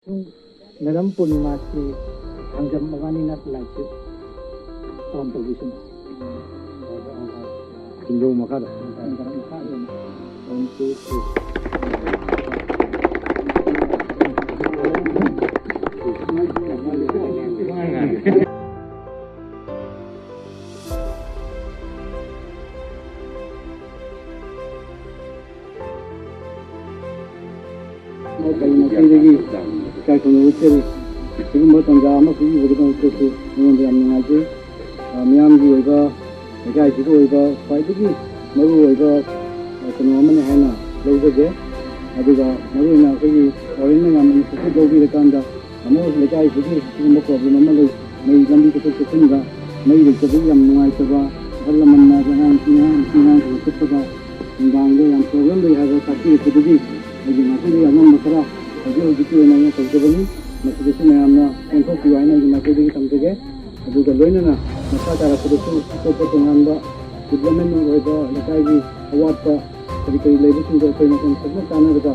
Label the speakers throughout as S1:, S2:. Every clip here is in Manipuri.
S1: Naram Purnimasi Hangjam Magani not like it on television. Hindu Makada. 1, 2, 3. 지금 뭐 던자 아마 그 우리가 그것도 응원도 안 나가지 미암기 우리가 내가 지도 우리가 과이득이 너무 우리가 그런 어머니 하나 레이저게 아주가 너무나 거기 어린애 가면 그렇게 도비를 간다 아무 내가 지금 지금 먹고 없는 엄마를 매일 감기 그렇게 쓰니까 매일 이렇게 ям 누아있어봐 할라 만나서 한 시간 그렇게 인간도 양 프로그램도 해서 같이 그들이 여기 나서리 아무 못하라 어디 어디 나냐 거기서는 Masih nama info kiwainan di masih di tamtege, juga loinana masa cara produksi potongan ba, development mereka lagi awat ba, jadi label sungguh kau nak semua tanah mereka,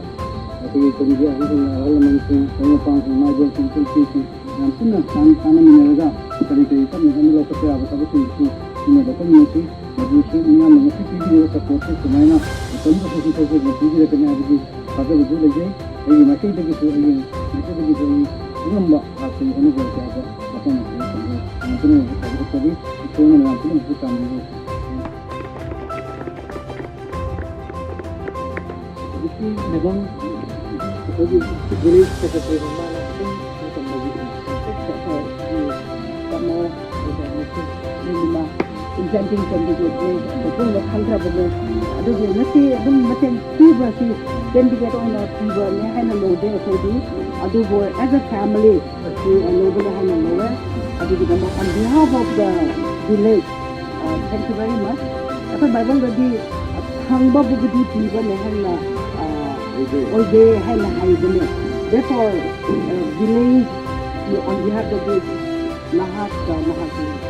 S1: tapi kemudian itu halaman sing, pengepang sing, majuan sing, sing, yang punya tanah mereka, jadi kita mungkin lo kerja apa tapi sing, ini dapat mesti, maju sing, ni yang mesti pilih support semuanya, tentu sesuatu yang pilih kena lagi, pada betul lagi. Ini masih begitu, ini belum hasil ini berapa apa nanti tadi itu nanti bukan itu. Jadi memang bagi tulis seperti mana pun bukan bagi karena ini insentif sendiri betul lokal betul ada nanti ada macam tiba sih dan juga orang tiba ni hanya lode jadi ada as a family lode hanya lode ada juga on behalf of the village thank you very much apa Bible tadi hamba budi tiba ni hanya olde hanya haibne therefore village on behalf of the lahat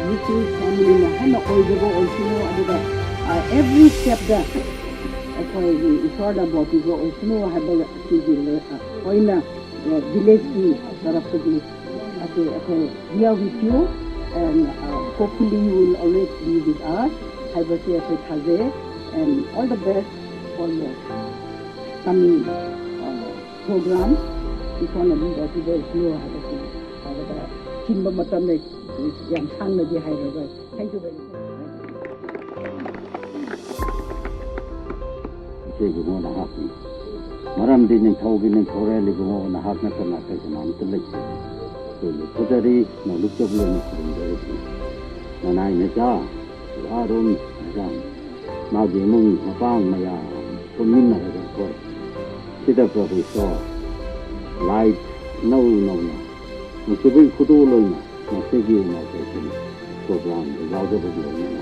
S1: itu family na hanya oigo oisino ada every step that ako isorda about igo oisino haba sigil oina village ki taraf se ako we are with you and hopefully you will always be with us haba se ako thaze and all the best for your coming program ikona din dati do oisino haba se kimba matam ne yang sang na di hairaga thank you very much
S2: Segumo na happy. Maram din ng tawagin ng Torel gumo na hak na kanatay sa mga tulig. So, putari na lukjablo na kurindari. Nanay na siya, aron na siya, magimong mapang maya, pumin na rin ko. Sida professor, light, no. Masibay kutuloy na, masigi na kasi program, gawda ba yun na.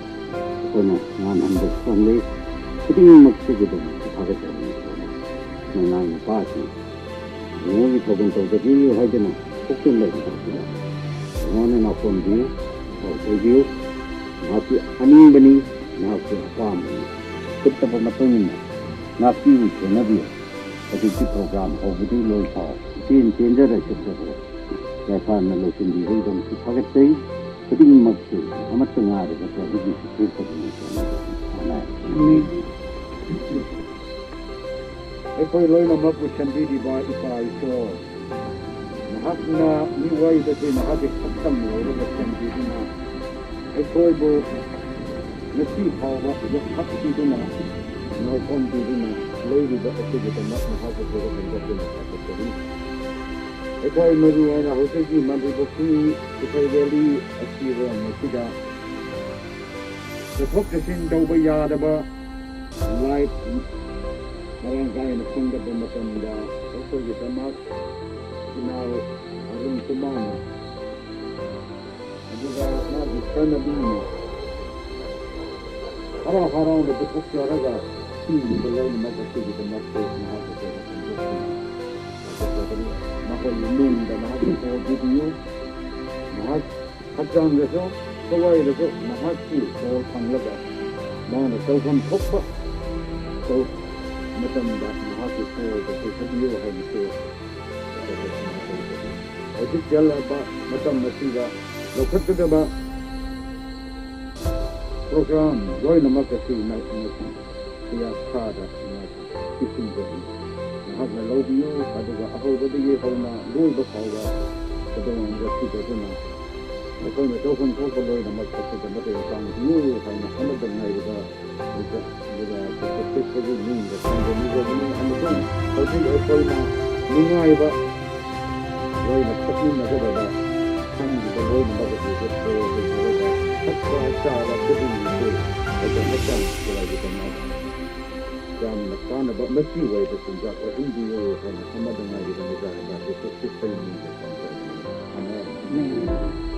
S2: Ako na, 100 family, kuting magsige doon. Agad ang nanay pati. Ngunit pagpunta sa kiri hay din kung lang sila. Ngunit na kondi o video napi aning bani napi apam. Kita pamatunin napi ko na biya. Pati si program o video loy pa. Tin da siya ko. Kaya na lo sindi rin dong si pagatay. Kuting magsige amat nga rin sa video si ko na. Ako'y loy na mapusyan di ba ipa ito. Nahak na niway dati nahagit pagkam mo rin at yan di na. Ako'y bo nasipaw ba yung hak dito na nakon dito na loy di ba ito dito na nahagit ko rin dati na kapatid. Ako'y maruwa na ako sa di mandibuki ako'y really asira na sida. Kapag kasin daw ba yada ba light barangkali na kung dapat matanda ako kita mat inaw arun kumana aduga na na bina hara na bukuk yaraga hindi balay na magkasi kita mat ko na ako makulimin da na ako ko video na katang gaso kawai gaso na haki ko panglaga na tawhan thokpa so matanda na haki ko sa video hay ito
S3: ꯍꯧꯖꯤꯛ ꯆꯠꯂꯕ ꯃꯇꯝ ꯑꯁꯤꯗ ꯂꯧꯈꯠꯀꯗꯕ ꯄ꯭ꯔꯣꯒ꯭ꯔꯥꯝ ꯂꯣꯏꯅꯃꯛ ꯑꯁꯤ ꯀꯌꯥ ꯊꯥꯗ ꯄꯤꯁꯤꯟꯖꯔꯤ ꯅꯍꯥꯛꯅ ꯂꯧꯕꯤꯌꯨ ꯑꯗꯨꯒ ꯑꯍꯧꯕꯗꯒꯤ ꯍꯧꯅ ꯂꯣꯏꯕ ꯐꯥꯎꯕ ꯈꯨꯗꯣꯡꯗ ꯊꯤꯖꯗꯨꯅ ꯑꯩꯈꯣꯏꯅ ꯇꯧꯐꯝ ꯊꯣꯛꯄ ꯂꯣꯏꯅꯃꯛ ꯑꯁꯤꯗ ꯃꯇꯦꯡ ꯄꯥꯡꯕꯤꯌꯨ ꯍꯥꯏꯅ ꯑꯃꯗ ꯉꯥꯏꯔꯤꯕ ꯑꯗꯨꯒ ꯃꯤꯡꯗ ꯊꯝꯖꯅꯤꯡꯕꯅꯤ ꯑꯃꯁꯨꯡ ꯍꯧꯖꯤꯛ ꯑꯩꯈꯣꯏꯅ ꯅꯨꯡꯉꯥꯏꯕ ꯂꯣꯏꯅ ꯊꯛꯃꯤꯟꯅꯒꯗꯕ ꯈꯪꯈꯤꯕ ꯂꯣꯏꯅꯃꯛ ꯑꯁꯤꯁꯨ ꯊꯣꯛꯑꯒ ꯊꯛꯄ ꯆꯥꯕ ꯈꯨꯗꯤꯡꯃꯛꯁꯨ ꯑꯩꯈꯣꯏꯅ ꯆꯪꯒꯗꯕ ꯌꯥꯝꯅ ꯀꯥꯟꯅꯕ ꯃꯆꯤ ꯑꯣꯏꯕ ꯆꯤꯟꯖꯥꯛ ꯑꯣꯏꯍꯟꯕꯤꯌꯨ ꯍꯥꯏꯅ ꯑꯃꯗ ꯉꯥꯏꯔꯤꯕ ꯃꯤꯖꯥ ꯌꯦꯁꯨ ꯈ꯭ꯔꯤꯁꯇꯒꯤ ꯃꯤꯡꯗ ꯊꯝꯖꯕꯅꯤ ꯑꯃꯦꯟ